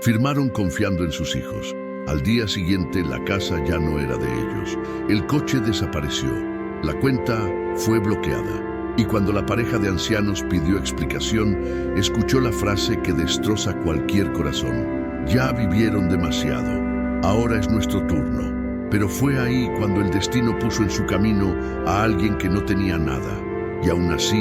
Firmaron confiando en sus hijos. Al día siguiente, la casa ya no era de ellos. El coche desapareció. La cuenta fue bloqueada. Y cuando la pareja de ancianos pidió explicación, escuchó la frase que destroza cualquier corazón. Ya vivieron demasiado. Ahora es nuestro turno. Pero fue ahí cuando el destino puso en su camino a alguien que no tenía nada. Y aún así,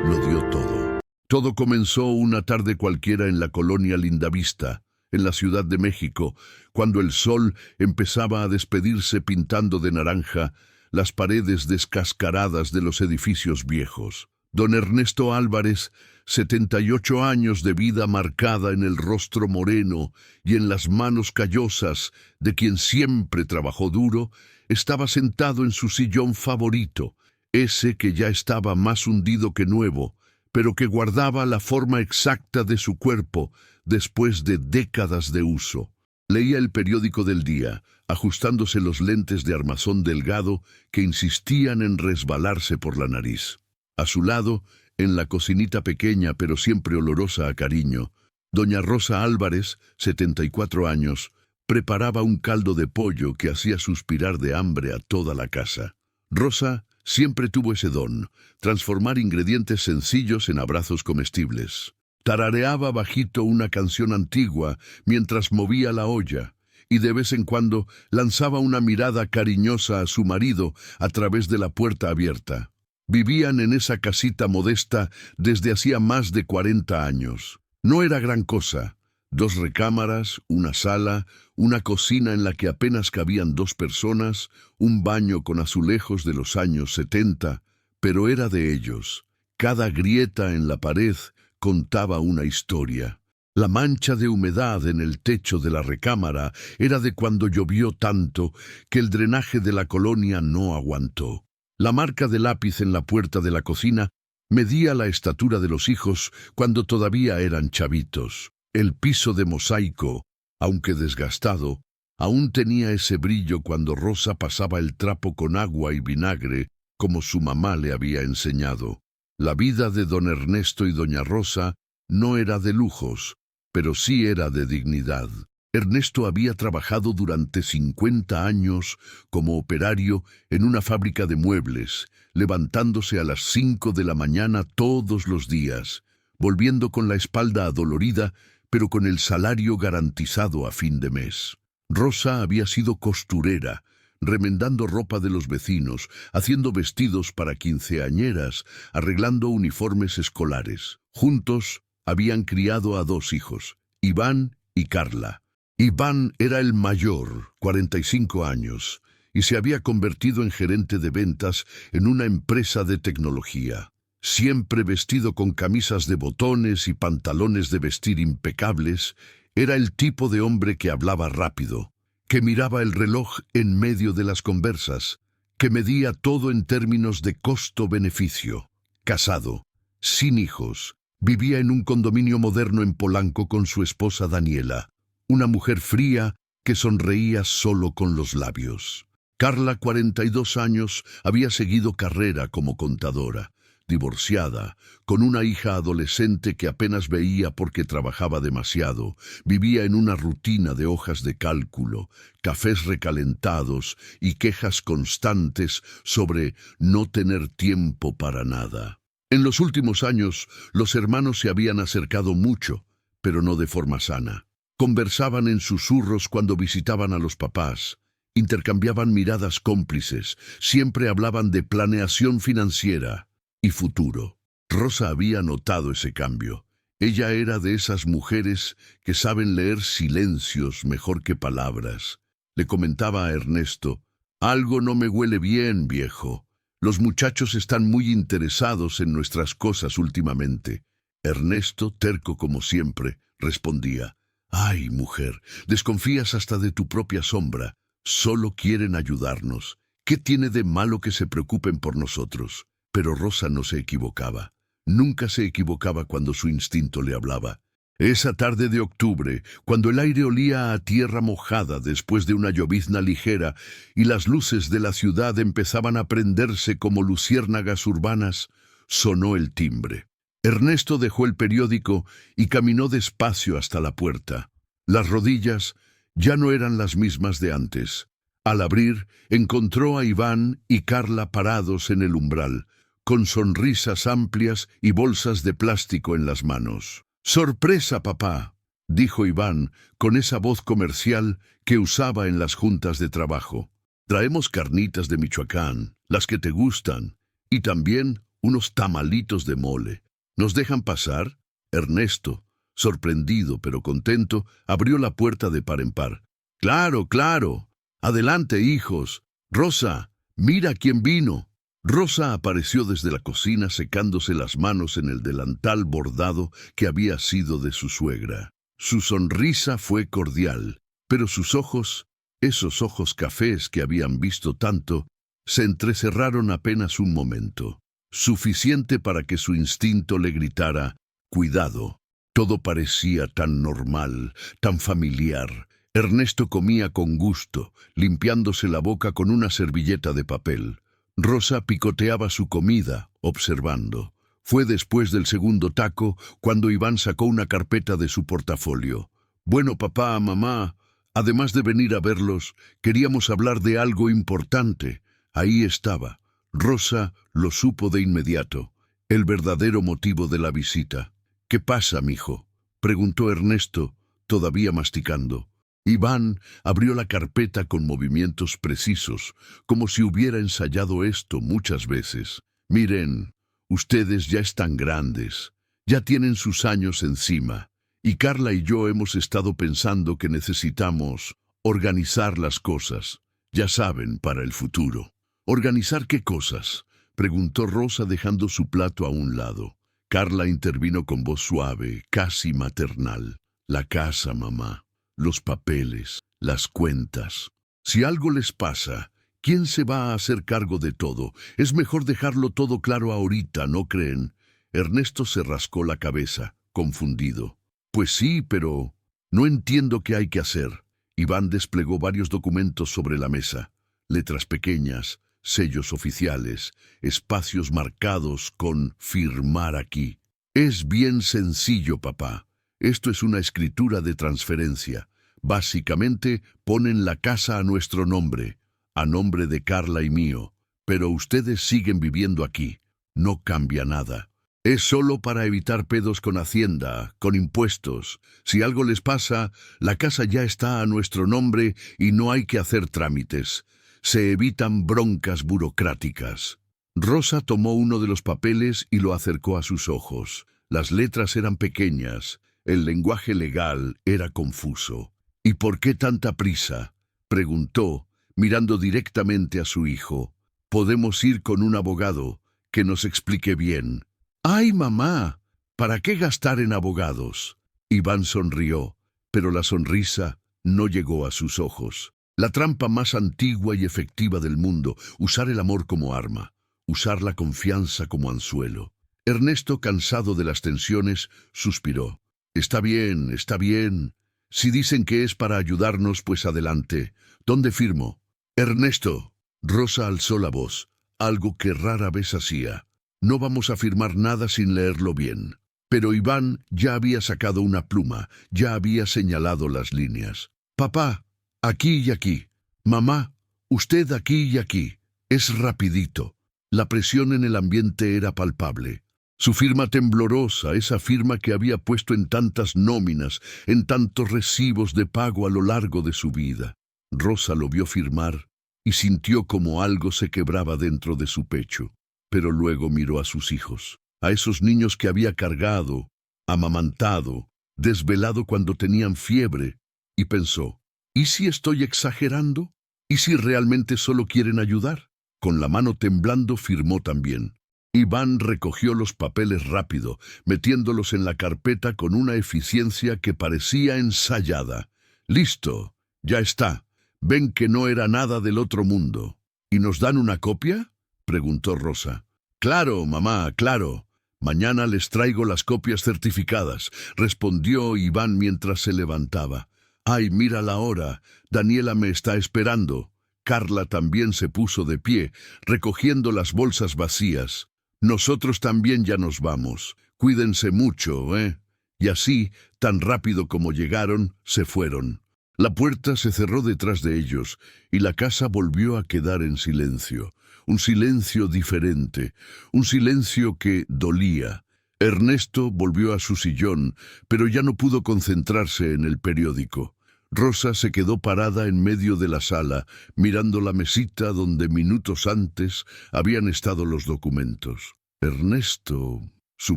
lo dio todo. Todo comenzó una tarde cualquiera en la colonia Lindavista, en la Ciudad de México, cuando el sol empezaba a despedirse pintando de naranja las paredes descascaradas de los edificios viejos. Don Ernesto Álvarez, 78 años de vida marcada en el rostro moreno y en las manos callosas de quien siempre trabajó duro, estaba sentado en su sillón favorito, ese que ya estaba más hundido que nuevo, pero que guardaba la forma exacta de su cuerpo después de décadas de uso. Leía el periódico del día, ajustándose los lentes de armazón delgado que insistían en resbalarse por la nariz. A su lado, en la cocinita pequeña pero siempre olorosa a cariño, doña Rosa Álvarez, 74 años, preparaba un caldo de pollo que hacía suspirar de hambre a toda la casa. Rosa siempre tuvo ese don, transformar ingredientes sencillos en abrazos comestibles. Tarareaba bajito una canción antigua mientras movía la olla, y de vez en cuando lanzaba una mirada cariñosa a su marido a través de la puerta abierta. Vivían en esa casita modesta desde hacía más de 40 años. No era gran cosa. 2 recámaras, una sala, una cocina en la que apenas cabían 2 personas, un baño con azulejos de los años 70, pero era de ellos. Cada grieta en la pared contaba una historia. La mancha de humedad en el techo de la recámara era de cuando llovió tanto que el drenaje de la colonia no aguantó. La marca de lápiz en la puerta de la cocina medía la estatura de los hijos cuando todavía eran chavitos. El piso de mosaico, aunque desgastado, aún tenía ese brillo cuando Rosa pasaba el trapo con agua y vinagre, como su mamá le había enseñado. La vida de don Ernesto y doña Rosa no era de lujos, pero sí era de dignidad. Ernesto había trabajado durante 50 años como operario en una fábrica de muebles, levantándose a las 5 de la mañana todos los días, volviendo con la espalda adolorida, pero con el salario garantizado a fin de mes. Rosa había sido costurera, remendando ropa de los vecinos, haciendo vestidos para quinceañeras, arreglando uniformes escolares. Juntos habían criado a 2 hijos, Iván y Carla. Iván era el mayor, 45 años, y se había convertido en gerente de ventas en una empresa de tecnología. Siempre vestido con camisas de botones y pantalones de vestir impecables, era el tipo de hombre que hablaba rápido, que miraba el reloj en medio de las conversas, que medía todo en términos de costo-beneficio. Casado, sin hijos, vivía en un condominio moderno en Polanco con su esposa Daniela, una mujer fría que sonreía solo con los labios. Carla, 42 años, había seguido carrera como contadora. Divorciada, con una hija adolescente que apenas veía porque trabajaba demasiado, vivía en una rutina de hojas de cálculo, cafés recalentados y quejas constantes sobre no tener tiempo para nada. En los últimos años, los hermanos se habían acercado mucho, pero no de forma sana. Conversaban en susurros cuando visitaban a los papás. Intercambiaban miradas cómplices, siempre hablaban de planeación financiera y futuro. Rosa había notado ese cambio. Ella era de esas mujeres que saben leer silencios mejor que palabras. Le comentaba a Ernesto: «Algo no me huele bien, viejo. Los muchachos están muy interesados en nuestras cosas últimamente». Ernesto, terco como siempre, respondía: «Ay, mujer, desconfías hasta de tu propia sombra. Solo quieren ayudarnos. ¿Qué tiene de malo que se preocupen por nosotros?». Pero Rosa no se equivocaba. Nunca se equivocaba cuando su instinto le hablaba. Esa tarde de octubre, cuando el aire olía a tierra mojada después de una llovizna ligera y las luces de la ciudad empezaban a prenderse como luciérnagas urbanas, sonó el timbre. Ernesto dejó el periódico y caminó despacio hasta la puerta. Las rodillas ya no eran las mismas de antes. Al abrir, encontró a Iván y Carla parados en el umbral, con sonrisas amplias y bolsas de plástico en las manos. «¡Sorpresa, papá!», dijo Iván con esa voz comercial que usaba en las juntas de trabajo. «Traemos carnitas de Michoacán, las que te gustan, y también unos tamalitos de mole. ¿Nos dejan pasar?». Ernesto, sorprendido pero contento, abrió la puerta de par en par. «Claro, claro. Adelante, hijos. Rosa, mira quién vino». Rosa apareció desde la cocina secándose las manos en el delantal bordado que había sido de su suegra. Su sonrisa fue cordial, pero sus ojos, esos ojos cafés que habían visto tanto, se entrecerraron apenas un momento, suficiente para que su instinto le gritara: «Cuidado». Todo parecía tan normal, tan familiar. Ernesto comía con gusto, limpiándose la boca con una servilleta de papel. Rosa picoteaba su comida, observando. Fue después del segundo taco cuando Iván sacó una carpeta de su portafolio. «Bueno, papá, mamá, además de venir a verlos, queríamos hablar de algo importante». Ahí estaba. Rosa lo supo de inmediato, el verdadero motivo de la visita. «¿Qué pasa, mijo?», preguntó Ernesto, todavía masticando. Iván abrió la carpeta con movimientos precisos, como si hubiera ensayado esto muchas veces. «Miren, ustedes ya están grandes, ya tienen sus años encima, y Carla y yo hemos estado pensando que necesitamos organizar las cosas, ya saben, para el futuro». «¿Organizar qué cosas?», preguntó Rosa dejando su plato a un lado. Carla intervino con voz suave, casi maternal. «La casa, mamá, los papeles, las cuentas. Si algo les pasa, ¿quién se va a hacer cargo de todo? Es mejor dejarlo todo claro ahorita, ¿no creen?». Ernesto se rascó la cabeza, confundido. «Pues sí, pero no entiendo qué hay que hacer». Iván desplegó varios documentos sobre la mesa. Letras pequeñas, sellos oficiales, espacios marcados con «firmar aquí». «Es bien sencillo, papá. Esto es una escritura de transferencia. Básicamente ponen la casa a nuestro nombre, a nombre de Carla y mío, pero ustedes siguen viviendo aquí. No cambia nada. Es solo para evitar pedos con Hacienda, con impuestos. Si algo les pasa, la casa ya está a nuestro nombre y no hay que hacer trámites. Se evitan broncas burocráticas». Rosa tomó uno de los papeles y lo acercó a sus ojos. Las letras eran pequeñas, el lenguaje legal era confuso. «¿Y por qué tanta prisa?», preguntó, mirando directamente a su hijo. «Podemos ir con un abogado que nos explique bien». «Ay, mamá, ¿para qué gastar en abogados?». Iván sonrió, pero la sonrisa no llegó a sus ojos. La trampa más antigua y efectiva del mundo, usar el amor como arma, usar la confianza como anzuelo. Ernesto, cansado de las tensiones, suspiró. Está bien, está bien. Si dicen que es para ayudarnos, pues adelante. ¿Dónde firmo?». «Ernesto». Rosa alzó la voz, algo que rara vez hacía. «No vamos a firmar nada sin leerlo bien». Pero Iván ya había sacado una pluma, ya había señalado las líneas. «Papá, aquí y aquí. Mamá, usted aquí y aquí». Es rapidito. La presión en el ambiente era palpable. Su firma temblorosa, esa firma que había puesto en tantas nóminas, en tantos recibos de pago a lo largo de su vida. Rosa lo vio firmar y sintió como algo se quebraba dentro de su pecho. Pero luego miró a sus hijos, a esos niños que había cargado, amamantado, desvelado cuando tenían fiebre, y pensó: ¿y si estoy exagerando? ¿Y si realmente solo quieren ayudar? Con la mano temblando firmó también. Iván recogió los papeles rápido, metiéndolos en la carpeta con una eficiencia que parecía ensayada. «Listo, ya está. Ven que no era nada del otro mundo». «¿Y nos dan una copia?», preguntó Rosa. «Claro, mamá, claro. Mañana les traigo las copias certificadas», respondió Iván mientras se levantaba. «Ay, mira la hora. Daniela me está esperando». Carla también se puso de pie, recogiendo las bolsas vacías. «Nosotros también ya nos vamos. Cuídense mucho, ¿eh? Y así, tan rápido como llegaron, se fueron. La puerta se cerró detrás de ellos, y la casa volvió a quedar en silencio. Un silencio diferente, un silencio que dolía. Ernesto volvió a su sillón, pero ya no pudo concentrarse en el periódico. Rosa se quedó parada en medio de la sala, mirando la mesita donde minutos antes habían estado los documentos. Ernesto, su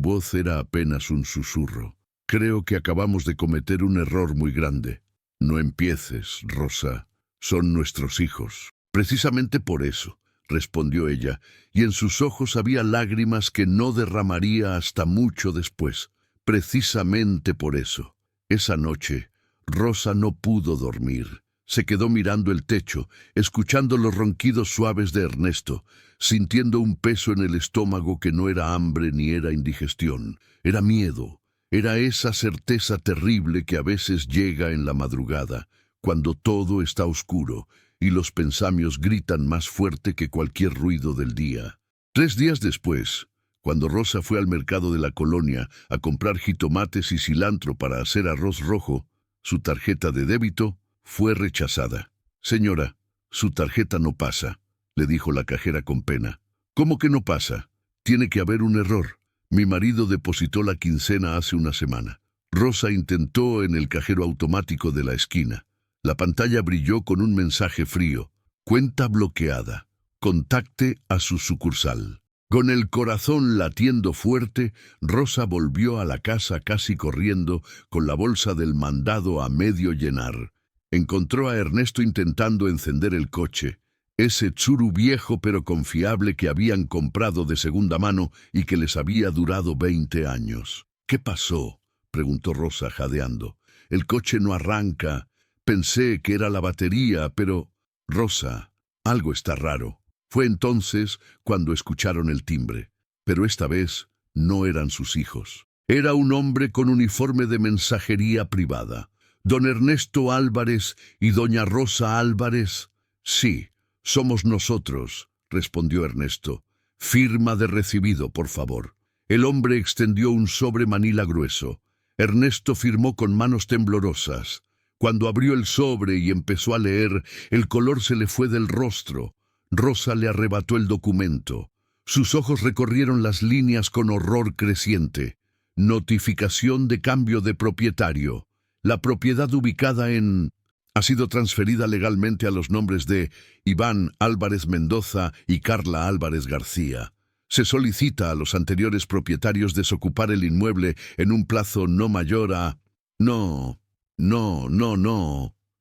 voz era apenas un susurro. Creo que acabamos de cometer un error muy grande. No empieces, Rosa. Son nuestros hijos. Precisamente por eso, respondió ella, y en sus ojos había lágrimas que no derramaría hasta mucho después. Precisamente por eso. Esa noche, Rosa no pudo dormir. Se quedó mirando el techo, escuchando los ronquidos suaves de Ernesto, sintiendo un peso en el estómago que no era hambre ni era indigestión. Era miedo. Era esa certeza terrible que a veces llega en la madrugada, cuando todo está oscuro y los pensamientos gritan más fuerte que cualquier ruido del día. 3 días después, cuando Rosa fue al mercado de la colonia a comprar jitomates y cilantro para hacer arroz rojo, su tarjeta de débito fue rechazada. «Señora, su tarjeta no pasa», le dijo la cajera con pena. «¿Cómo que no pasa? Tiene que haber un error. Mi marido depositó la quincena hace una semana». Rosa intentó en el cajero automático de la esquina. La pantalla brilló con un mensaje frío. «Cuenta bloqueada. Contacte a su sucursal». Con el corazón latiendo fuerte, Rosa volvió a la casa casi corriendo, con la bolsa del mandado a medio llenar. Encontró a Ernesto intentando encender el coche. Ese Tsuru viejo pero confiable que habían comprado de segunda mano y que les había durado 20 años. «¿Qué pasó?», preguntó Rosa jadeando. «El coche no arranca. Pensé que era la batería, pero...» «Rosa, algo está raro». Fue entonces cuando escucharon el timbre. Pero esta vez no eran sus hijos. Era un hombre con uniforme de mensajería privada. «Don Ernesto Álvarez y doña Rosa Álvarez». «Sí. Somos nosotros», respondió Ernesto. «Firma de recibido, por favor». El hombre extendió un sobre manila grueso. Ernesto firmó con manos temblorosas. Cuando abrió el sobre y empezó a leer, el color se le fue del rostro. Rosa le arrebató el documento. Sus ojos recorrieron las líneas con horror creciente. Notificación de cambio de propietario. La propiedad ubicada en... ha sido transferida legalmente a los nombres de Iván Álvarez Mendoza y Carla Álvarez García. Se solicita a los anteriores propietarios desocupar el inmueble en un plazo no mayor a... No.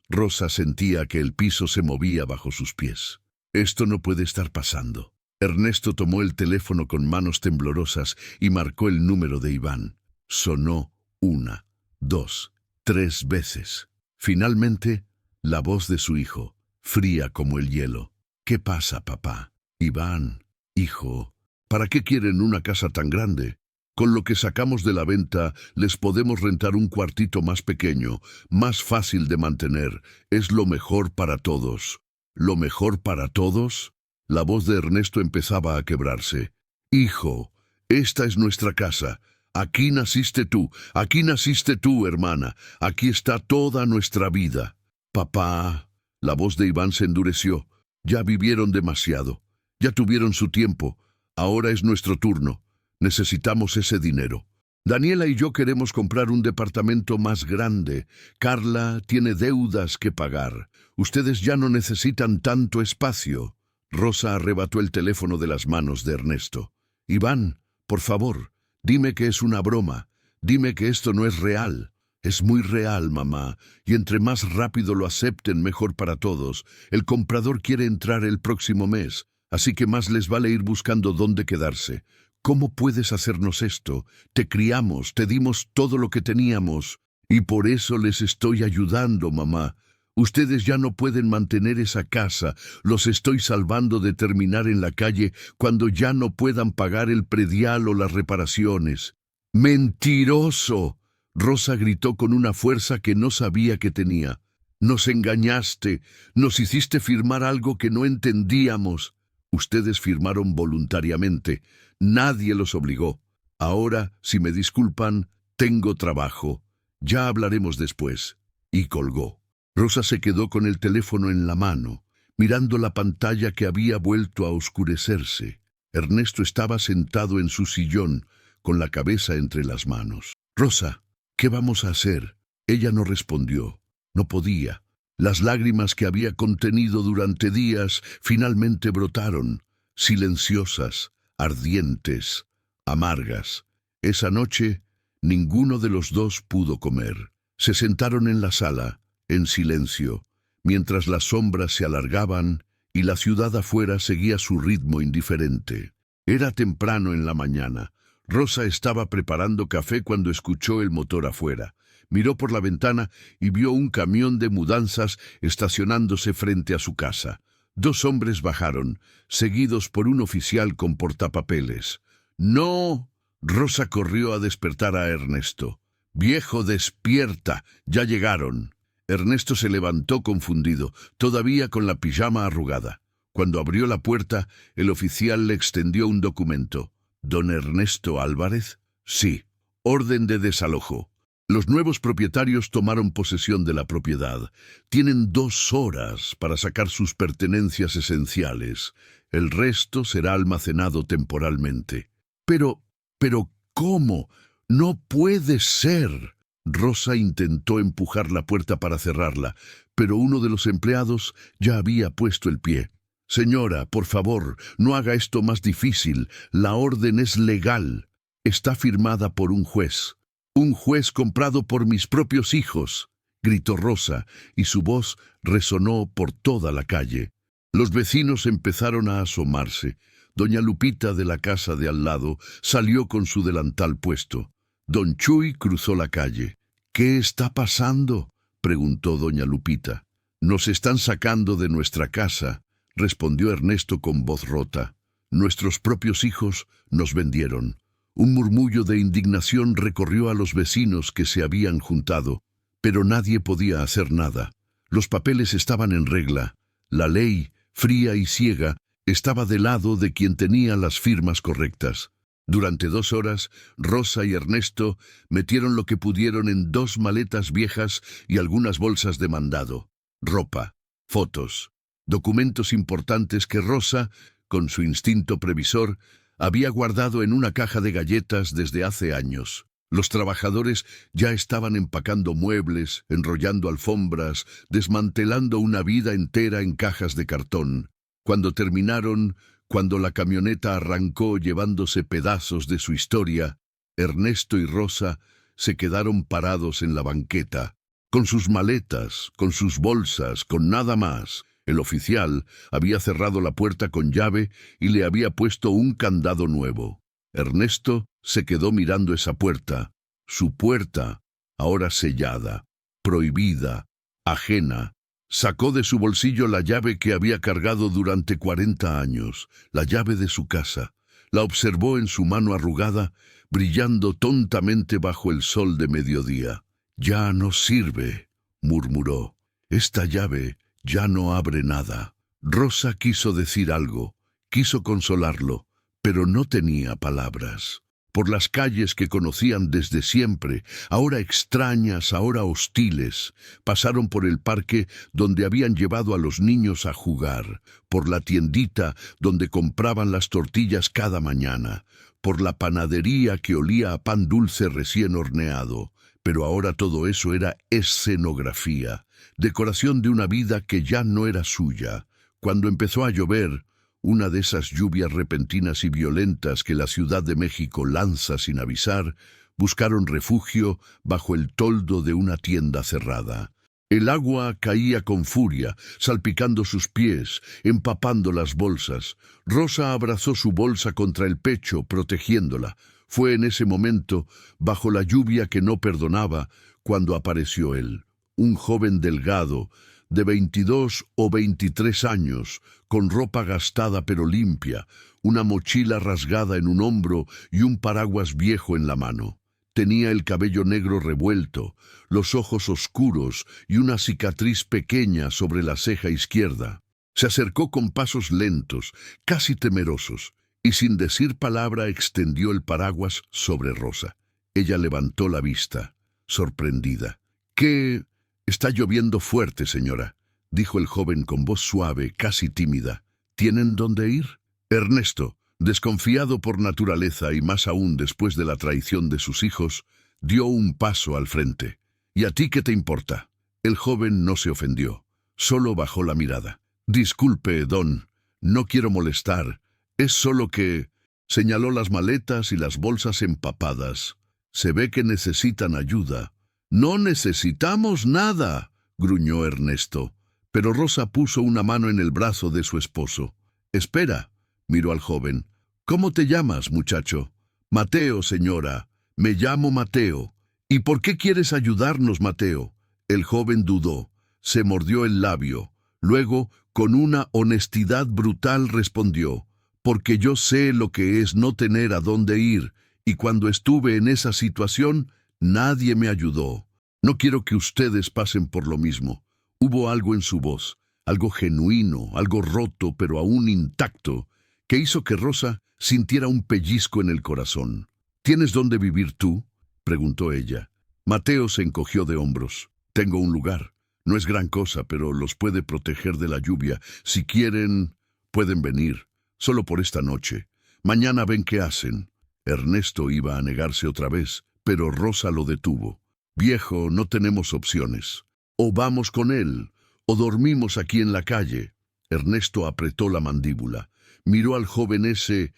Rosa sentía que el piso se movía bajo sus pies. Esto no puede estar pasando. Ernesto tomó el teléfono con manos temblorosas y marcó el número de Iván. Sonó 1, 2, 3 veces. Finalmente, la voz de su hijo, fría como el hielo. «¿Qué pasa, papá?» «Iván, hijo, ¿para qué quieren una casa tan grande? Con lo que sacamos de la venta, les podemos rentar un cuartito más pequeño, más fácil de mantener. Es lo mejor para todos». «¿Lo mejor para todos?» La voz de Ernesto empezaba a quebrarse. «Hijo, esta es nuestra casa. Aquí naciste tú, hermana. Aquí está toda nuestra vida». «Papá», la voz de Iván se endureció. «Ya vivieron demasiado. Ya tuvieron su tiempo. Ahora es nuestro turno. Necesitamos ese dinero. Daniela y yo queremos comprar un departamento más grande. Carla tiene deudas que pagar. Ustedes ya no necesitan tanto espacio». Rosa arrebató el teléfono de las manos de Ernesto. «Iván, por favor, dime que es una broma. Dime que esto no es real». «Es muy real, mamá, y entre más rápido lo acepten, mejor para todos. El comprador quiere entrar el próximo mes, así que más les vale ir buscando dónde quedarse. ¿Cómo puedes hacernos esto? Te criamos, te dimos todo lo que teníamos, y por eso les estoy ayudando, mamá. Ustedes ya no pueden mantener esa casa. Los estoy salvando de terminar en la calle cuando ya no puedan pagar el predial o las reparaciones». «¡Mentiroso!», Rosa gritó con una fuerza que no sabía que tenía. «Nos engañaste, nos hiciste firmar algo que no entendíamos». «Ustedes firmaron voluntariamente, nadie los obligó. Ahora, si me disculpan, Tengo trabajo. Ya hablaremos después. Y colgó. Rosa se quedó con el teléfono en la mano, mirando la pantalla que había vuelto a oscurecerse. Ernesto estaba sentado en su sillón, con la cabeza entre las manos. «Rosa, ¿qué vamos a hacer?». Ella no respondió. No podía. Las lágrimas que había contenido durante días finalmente brotaron, silenciosas, ardientes, amargas. Esa noche, ninguno de los dos pudo comer. Se sentaron en la sala, en silencio, mientras las sombras se alargaban y la ciudad afuera seguía su ritmo indiferente. Era temprano en la mañana. Rosa estaba preparando café cuando escuchó el motor afuera. Miró por la ventana y vio un camión de mudanzas estacionándose frente a su casa. Dos hombres bajaron, seguidos por un oficial con portapapeles. «¡No!». Rosa corrió a despertar a Ernesto. «Viejo, despierta, ya llegaron». Ernesto se levantó confundido, todavía con la pijama arrugada. Cuando abrió la puerta, el oficial le extendió un documento. «¿Don Ernesto Álvarez?». «Sí». «Orden de desalojo». Los nuevos propietarios tomaron posesión de la propiedad. Tienen 2 horas para sacar sus pertenencias esenciales. El resto será almacenado temporalmente. Pero, ¿cómo? ¡No puede ser! Rosa intentó empujar la puerta para cerrarla, pero uno de los empleados ya había puesto el pie. «Señora, por favor, no haga esto más difícil. La orden es legal. Está firmada por un juez». «Un juez comprado por mis propios hijos», gritó Rosa, y su voz resonó por toda la calle. Los vecinos empezaron a asomarse. Doña Lupita, de la casa de al lado, salió con su delantal puesto. Don Chuy cruzó la calle. «¿Qué está pasando?», preguntó doña Lupita. «Nos están sacando de nuestra casa», respondió Ernesto con voz rota. «Nuestros propios hijos nos vendieron». Un murmullo de indignación recorrió a los vecinos que se habían juntado, pero nadie podía hacer nada. Los papeles estaban en regla. La ley, fría y ciega, estaba del lado de quien tenía las firmas correctas. Durante 2 horas, Rosa y Ernesto metieron lo que pudieron en 2 maletas viejas y algunas bolsas de mandado. Ropa, fotos, documentos importantes que Rosa, con su instinto previsor, había guardado en una caja de galletas desde hace años. Los trabajadores ya estaban empacando muebles, enrollando alfombras, desmantelando una vida entera en cajas de cartón. Cuando terminaron, cuando la camioneta arrancó llevándose pedazos de su historia, Ernesto y Rosa se quedaron parados en la banqueta, con sus maletas, con sus bolsas, con nada más. El oficial había cerrado la puerta con llave y le había puesto un candado nuevo. Ernesto se quedó mirando esa puerta, su puerta, ahora sellada, prohibida, ajena. Sacó de su bolsillo la llave que había cargado durante 40 años, la llave de su casa. La observó en su mano arrugada, brillando tontamente bajo el sol de mediodía. «Ya no sirve», murmuró. «Esta llave ya no abre nada». Rosa quiso decir algo, quiso consolarlo, pero no tenía palabras. Por las calles que conocían desde siempre, ahora extrañas, ahora hostiles, pasaron por el parque donde habían llevado a los niños a jugar, por la tiendita donde compraban las tortillas cada mañana, por la panadería que olía a pan dulce recién horneado. Pero ahora todo eso era escenografía, decoración de una vida que ya no era suya. Cuando empezó a llover, una de esas lluvias repentinas y violentas que la Ciudad de México lanza sin avisar, buscaron refugio bajo el toldo de una tienda cerrada. El agua caía con furia, salpicando sus pies, empapando las bolsas. Rosa abrazó su bolsa contra el pecho, protegiéndola. Fue en ese momento, bajo la lluvia que no perdonaba, cuando apareció él, un joven delgado, de 22 o 23 años, con ropa gastada pero limpia, una mochila rasgada en un hombro y un paraguas viejo en la mano. Tenía el cabello negro revuelto, los ojos oscuros y una cicatriz pequeña sobre la ceja izquierda. Se acercó con pasos lentos, casi temerosos, y sin decir palabra extendió el paraguas sobre Rosa. Ella levantó la vista, sorprendida. «¿Qué? Está lloviendo fuerte, señora», dijo el joven con voz suave, casi tímida. «¿Tienen dónde ir?» Ernesto, desconfiado por naturaleza y más aún después de la traición de sus hijos, dio un paso al frente. «¿Y a ti qué te importa?» El joven no se ofendió, solo bajó la mirada. «Disculpe, don, no quiero molestar. Es solo que…» Señaló las maletas y las bolsas empapadas. «Se ve que necesitan ayuda». «No necesitamos nada», gruñó Ernesto. Pero Rosa puso una mano en el brazo de su esposo. «Espera», miró al joven. «¿Cómo te llamas, muchacho?» «Mateo, señora. Me llamo Mateo». «¿Y por qué quieres ayudarnos, Mateo?» El joven dudó, se mordió el labio. Luego, con una honestidad brutal, respondió: «Porque yo sé lo que es no tener a dónde ir, y cuando estuve en esa situación, nadie me ayudó. No quiero que ustedes pasen por lo mismo». Hubo algo en su voz, algo genuino, algo roto pero aún intacto, que hizo que Rosa sintiera un pellizco en el corazón. «¿Tienes dónde vivir tú?», preguntó ella. Mateo se encogió de hombros. «Tengo un lugar. No es gran cosa, pero los puede proteger de la lluvia. Si quieren, pueden venir. Solo por esta noche. Mañana ven qué hacen». Ernesto iba a negarse otra vez, pero Rosa lo detuvo. «Viejo, no tenemos opciones. O vamos con él, o dormimos aquí en la calle». Ernesto apretó la mandíbula. Miró al joven ese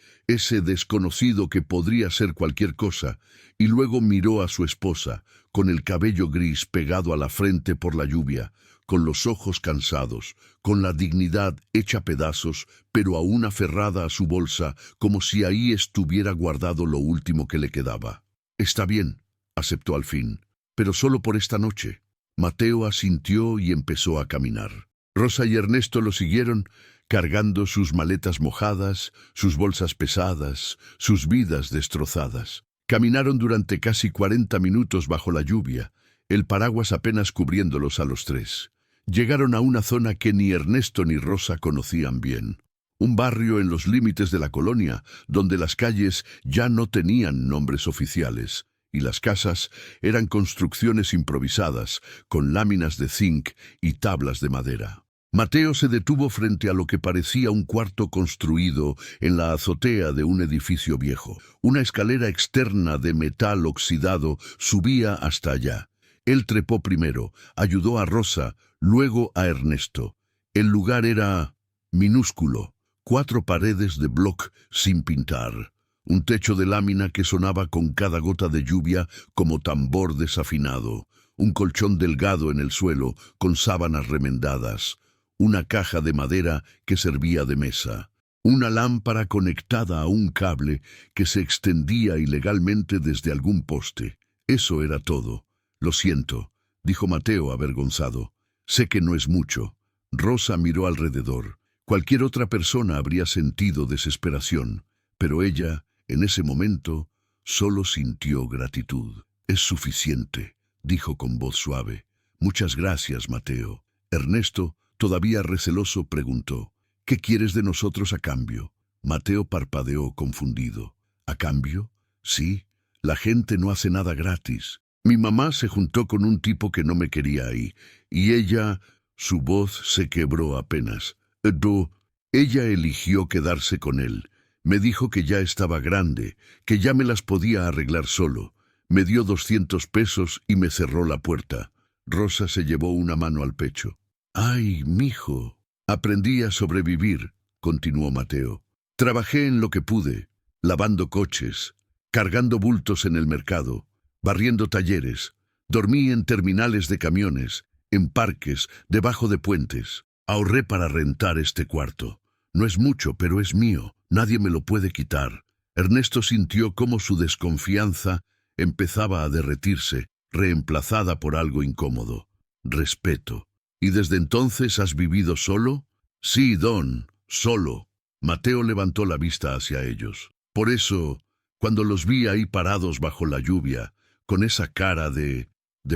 desconocido que podría ser cualquier cosa, y luego miró a su esposa, con el cabello gris pegado a la frente por la lluvia, con los ojos cansados, con la dignidad hecha pedazos, pero aún aferrada a su bolsa, como si ahí estuviera guardado lo último que le quedaba. «Está bien», aceptó al fin, «pero solo por esta noche». Mateo asintió y empezó a caminar. Rosa y Ernesto lo siguieron, cargando sus maletas mojadas, sus bolsas pesadas, sus vidas destrozadas. Caminaron durante casi 40 minutos bajo la lluvia, el paraguas apenas cubriéndolos a los tres. Llegaron a una zona que ni Ernesto ni Rosa conocían bien. Un barrio en los límites de la colonia, donde las calles ya no tenían nombres oficiales, y las casas eran construcciones improvisadas, con láminas de zinc y tablas de madera. Mateo se detuvo frente a lo que parecía un cuarto construido en la azotea de un edificio viejo. Una escalera externa de metal oxidado subía hasta allá. Él trepó primero, ayudó a Rosa, luego a Ernesto. El lugar era minúsculo, 4 paredes de bloc sin pintar. Un techo de lámina que sonaba con cada gota de lluvia como tambor desafinado. Un colchón delgado en el suelo con sábanas remendadas. Una caja de madera que servía de mesa. Una lámpara conectada a un cable que se extendía ilegalmente desde algún poste. Eso era todo. «Lo siento», dijo Mateo avergonzado. «Sé que no es mucho». Rosa miró alrededor. Cualquier otra persona habría sentido desesperación, pero ella, en ese momento, solo sintió gratitud. «Es suficiente», dijo con voz suave. «Muchas gracias, Mateo». Ernesto, todavía receloso, preguntó: «¿Qué quieres de nosotros a cambio?». Mateo parpadeó confundido. «¿A cambio? Sí, la gente no hace nada gratis. Mi mamá se juntó con un tipo que no me quería ahí, y ella…». Su voz se quebró apenas. Ella eligió quedarse con él. Me dijo que ya estaba grande, que ya me las podía arreglar solo. Me dio 200 pesos y me cerró la puerta». Rosa se llevó una mano al pecho. «Ay, mijo». «Aprendí a sobrevivir», continuó Mateo. «Trabajé en lo que pude, lavando coches, cargando bultos en el mercado, barriendo talleres. Dormí en terminales de camiones, en parques, debajo de puentes. Ahorré para rentar este cuarto. No es mucho, pero es mío. Nadie me lo puede quitar». Ernesto sintió cómo su desconfianza empezaba a derretirse, reemplazada por algo incómodo. «Respeto». «¿Y desde entonces has vivido solo?». «Sí, don, solo». Mateo levantó la vista hacia ellos. «Por eso, cuando los vi ahí parados bajo la lluvia, con esa cara de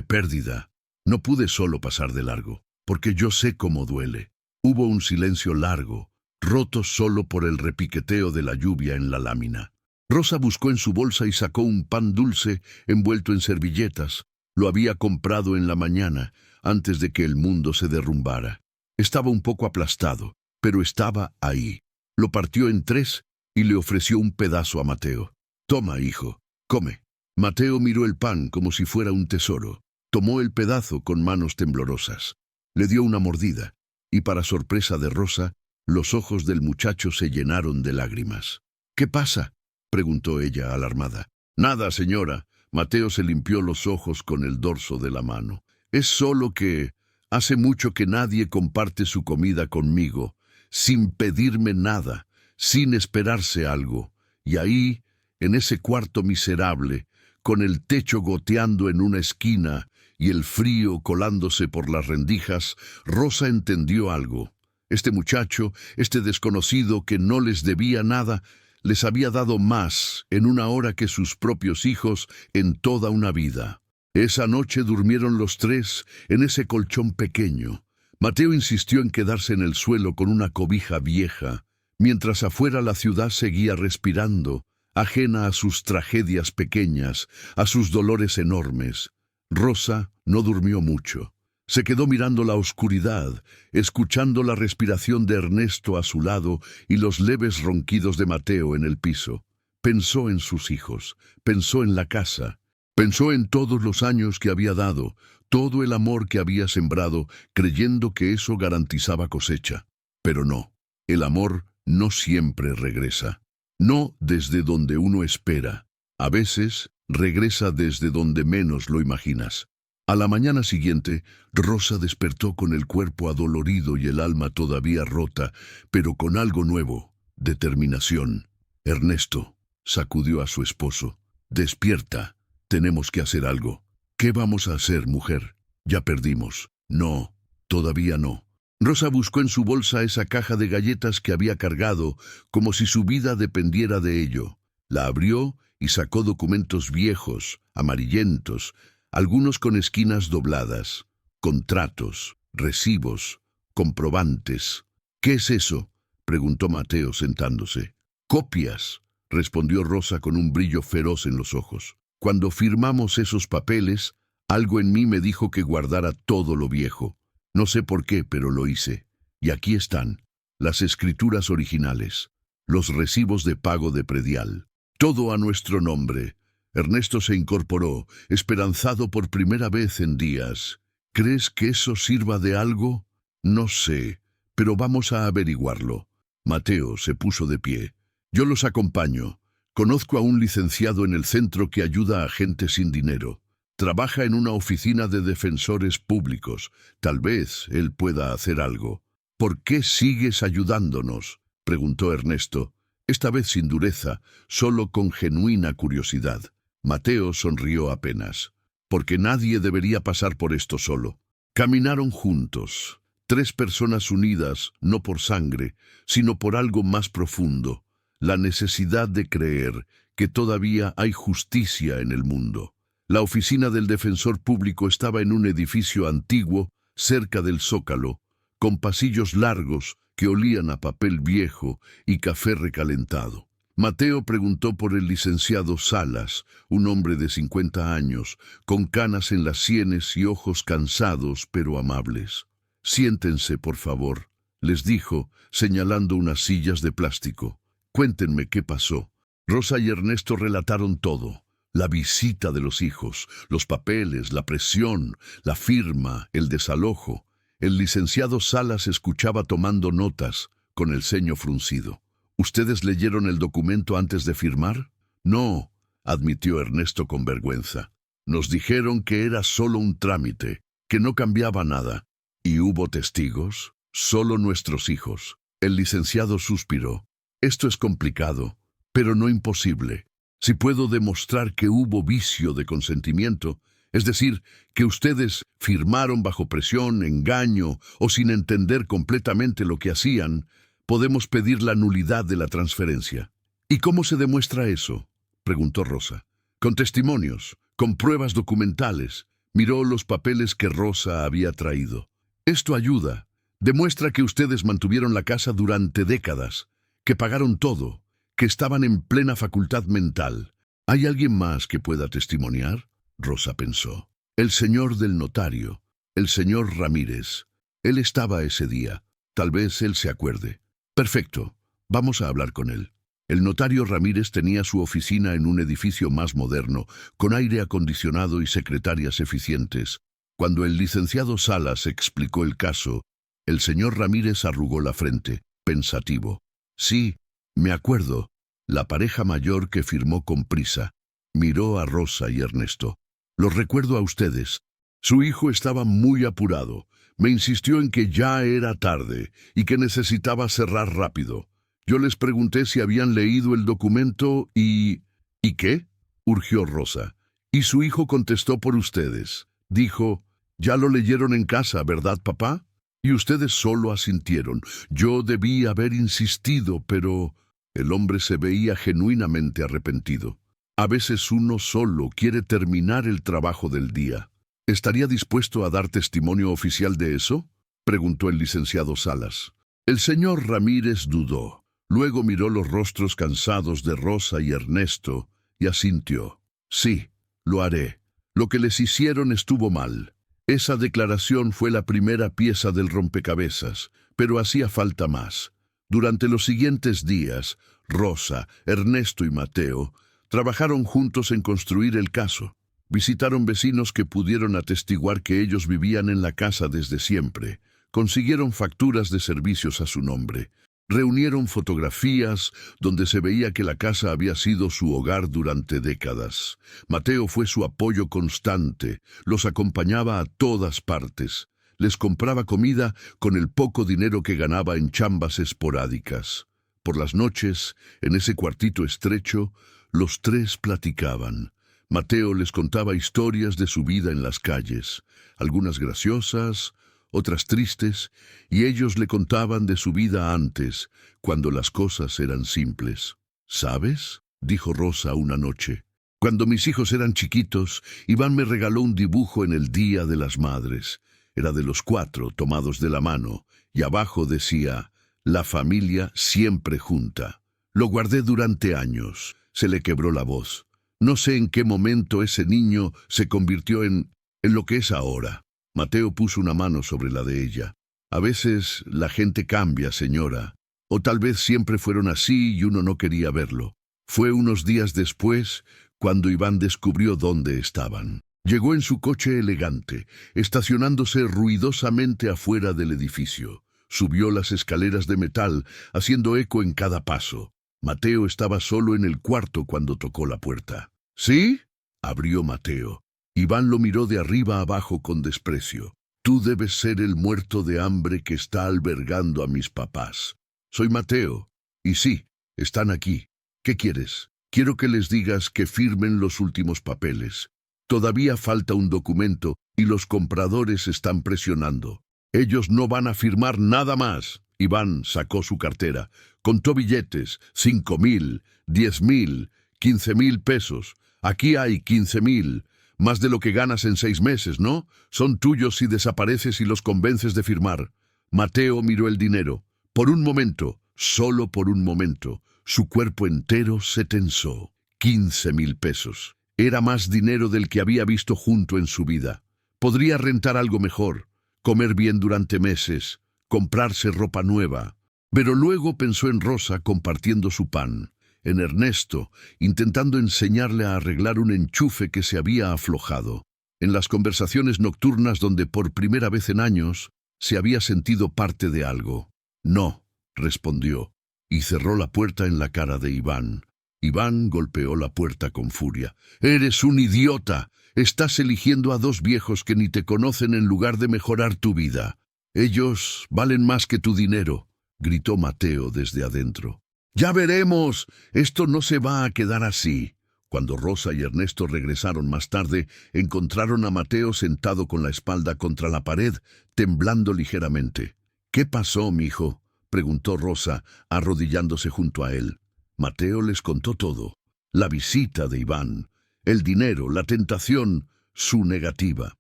pérdida, no pude solo pasar de largo, porque yo sé cómo duele». Hubo un silencio largo, roto solo por el repiqueteo de la lluvia en la lámina. Rosa buscó en su bolsa y sacó un pan dulce envuelto en servilletas. Lo había comprado en la mañana, antes de que el mundo se derrumbara. Estaba un poco aplastado, pero estaba ahí. Lo partió en 3 y le ofreció un pedazo a Mateo. «Toma, hijo, come». Mateo miró el pan como si fuera un tesoro. Tomó el pedazo con manos temblorosas. Le dio una mordida, y para sorpresa de Rosa, los ojos del muchacho se llenaron de lágrimas. «¿Qué pasa?», preguntó ella alarmada. «Nada, señora». Mateo se limpió los ojos con el dorso de la mano. «Es solo que hace mucho que nadie comparte su comida conmigo, sin pedirme nada, sin esperarse algo. Y ahí, en ese cuarto miserable, con el techo goteando en una esquina y el frío colándose por las rendijas, Rosa entendió algo. Este muchacho, este desconocido que no les debía nada, les había dado más en una hora que sus propios hijos en toda una vida. Esa noche durmieron los 3 en ese colchón pequeño. Mateo insistió en quedarse en el suelo con una cobija vieja, mientras afuera la ciudad seguía respirando, ajena a sus tragedias pequeñas, a sus dolores enormes. Rosa no durmió mucho. Se quedó mirando la oscuridad, escuchando la respiración de Ernesto a su lado y los leves ronquidos de Mateo en el piso. Pensó en sus hijos, pensó en la casa, pensó en todos los años que había dado, todo el amor que había sembrado, creyendo que eso garantizaba cosecha. Pero no, el amor no siempre regresa. No desde donde uno espera. A veces regresa desde donde menos lo imaginas. A la mañana siguiente, Rosa despertó con el cuerpo adolorido y el alma todavía rota, pero con algo nuevo: determinación. «Ernesto», sacudió a su esposo, «despierta, tenemos que hacer algo». «¿Qué vamos a hacer, mujer? Ya perdimos». «No, todavía no». Rosa buscó en su bolsa esa caja de galletas que había cargado, como si su vida dependiera de ello. La abrió y sacó documentos viejos, amarillentos, algunos con esquinas dobladas, contratos, recibos, comprobantes. «¿Qué es eso?», preguntó Mateo sentándose. «Copias», respondió Rosa con un brillo feroz en los ojos. «Cuando firmamos esos papeles, algo en mí me dijo que guardara todo lo viejo. No sé por qué, pero lo hice. Y aquí están, las escrituras originales, los recibos de pago de predial. Todo a nuestro nombre». Ernesto se incorporó, esperanzado por primera vez en días. «¿Crees que eso sirva de algo?» «No sé, pero vamos a averiguarlo». Mateo se puso de pie. «Yo los acompaño. Conozco a un licenciado en el centro que ayuda a gente sin dinero. Trabaja en una oficina de defensores públicos. Tal vez él pueda hacer algo». «¿Por qué sigues ayudándonos?», preguntó Ernesto, esta vez sin dureza, solo con genuina curiosidad. Mateo sonrió apenas. «Porque nadie debería pasar por esto solo». Caminaron juntos, 3 personas unidas, no por sangre, sino por algo más profundo, la necesidad de creer que todavía hay justicia en el mundo. La oficina del defensor público estaba en un edificio antiguo, cerca del Zócalo, con pasillos largos que olían a papel viejo y café recalentado. Mateo preguntó por el licenciado Salas, un hombre de 50 años, con canas en las sienes y ojos cansados pero amables. «Siéntense, por favor», les dijo, señalando unas sillas de plástico. «Cuéntenme qué pasó». Rosa y Ernesto relataron todo: la visita de los hijos, los papeles, la presión, la firma, el desalojo. El licenciado Salas escuchaba tomando notas, con el ceño fruncido. «¿Ustedes leyeron el documento antes de firmar?» «No», admitió Ernesto con vergüenza. «Nos dijeron que era solo un trámite, que no cambiaba nada». «¿Y hubo testigos?» «Solo nuestros hijos». El licenciado suspiró. «Esto es complicado, pero no imposible. Si puedo demostrar que hubo vicio de consentimiento, es decir, que ustedes firmaron bajo presión, engaño o sin entender completamente lo que hacían, podemos pedir la nulidad de la transferencia». «¿Y cómo se demuestra eso?», preguntó Rosa. «Con testimonios, con pruebas documentales». Miró los papeles que Rosa había traído. «Esto ayuda. Demuestra que ustedes mantuvieron la casa durante décadas, que pagaron todo, que estaban en plena facultad mental. ¿Hay alguien más que pueda testimoniar? Rosa pensó. El señor del notario, el señor Ramírez. Él estaba ese día. Tal vez él se acuerde. Perfecto, vamos a hablar con él. El notario Ramírez tenía su oficina en un edificio más moderno, con aire acondicionado y secretarias eficientes. Cuando el licenciado Salas explicó el caso, el señor Ramírez arrugó la frente, pensativo. Sí, me acuerdo, la pareja mayor que firmó con prisa. Miró a Rosa y Ernesto. Los recuerdo a ustedes. Su hijo estaba muy apurado. Me insistió en que ya era tarde y que necesitaba cerrar rápido. Yo les pregunté si habían leído el documento y... ¿Y qué? Urgió Rosa. Y su hijo contestó por ustedes. Dijo, ya lo leyeron en casa, ¿verdad, papá? Y ustedes solo asintieron. Yo debí haber insistido, pero... El hombre se veía genuinamente arrepentido. A veces uno solo quiere terminar el trabajo del día. ¿Estaría dispuesto a dar testimonio oficial de eso?, preguntó el licenciado Salas. El señor Ramírez dudó. Luego miró los rostros cansados de Rosa y Ernesto y asintió. Sí, lo haré. Lo que les hicieron estuvo mal. Esa declaración fue la primera pieza del rompecabezas, pero hacía falta más. Durante los siguientes días, Rosa, Ernesto y Mateo trabajaron juntos en construir el caso. Visitaron vecinos que pudieron atestiguar que ellos vivían en la casa desde siempre. Consiguieron facturas de servicios a su nombre. Reunieron fotografías donde se veía que la casa había sido su hogar durante décadas. Mateo fue su apoyo constante, los acompañaba a todas partes. Les compraba comida con el poco dinero que ganaba en chambas esporádicas. Por las noches, en ese cuartito estrecho, los tres platicaban. Mateo les contaba historias de su vida en las calles, algunas graciosas, otras tristes, y ellos le contaban de su vida antes, cuando las cosas eran simples. ¿Sabes?, dijo Rosa una noche. Cuando mis hijos eran chiquitos, Iván me regaló un dibujo en el Día de las Madres. Era de los 4 tomados de la mano, y abajo decía, la familia siempre junta. Lo guardé durante años. Se le quebró la voz. No sé en qué momento ese niño se convirtió en lo que es ahora. Mateo puso una mano sobre la de ella. A veces la gente cambia, señora. O tal vez siempre fueron así y uno no quería verlo. Fue unos días después cuando Iván descubrió dónde estaban. Llegó en su coche elegante, estacionándose ruidosamente afuera del edificio. Subió las escaleras de metal, haciendo eco en cada paso. Mateo estaba solo en el cuarto cuando tocó la puerta. ¿Sí?, abrió Mateo. Iván lo miró de arriba abajo con desprecio. Tú debes ser el muerto de hambre que está albergando a mis papás. Soy Mateo. Y sí, están aquí. ¿Qué quieres? Quiero que les digas que firmen los últimos papeles. Todavía falta un documento y los compradores están presionando. Ellos no van a firmar nada más. Iván sacó su cartera. Contó billetes, 5,000, 10,000, 15,000 pesos. Aquí hay 15,000. Más de lo que ganas en 6 meses, ¿no? Son tuyos si desapareces y los convences de firmar. Mateo miró el dinero. Por un momento, solo por un momento, su cuerpo entero se tensó. 15,000 pesos. Era más dinero del que había visto junto en su vida. Podría rentar algo mejor, comer bien durante meses, comprarse ropa nueva. Pero luego pensó en Rosa compartiendo su pan, en Ernesto, intentando enseñarle a arreglar un enchufe que se había aflojado, en las conversaciones nocturnas donde por primera vez en años se había sentido parte de algo. No, respondió, y cerró la puerta en la cara de Iván. Iván golpeó la puerta con furia. «¡Eres un idiota! Estás eligiendo a 2 viejos que ni te conocen en lugar de mejorar tu vida. Ellos valen más que tu dinero», gritó Mateo desde adentro. «¡Ya veremos! Esto no se va a quedar así». Cuando Rosa y Ernesto regresaron más tarde, encontraron a Mateo sentado con la espalda contra la pared, temblando ligeramente. «¿Qué pasó, mijo?», preguntó Rosa, arrodillándose junto a él. Mateo les contó todo. La visita de Iván, el dinero, la tentación, su negativa.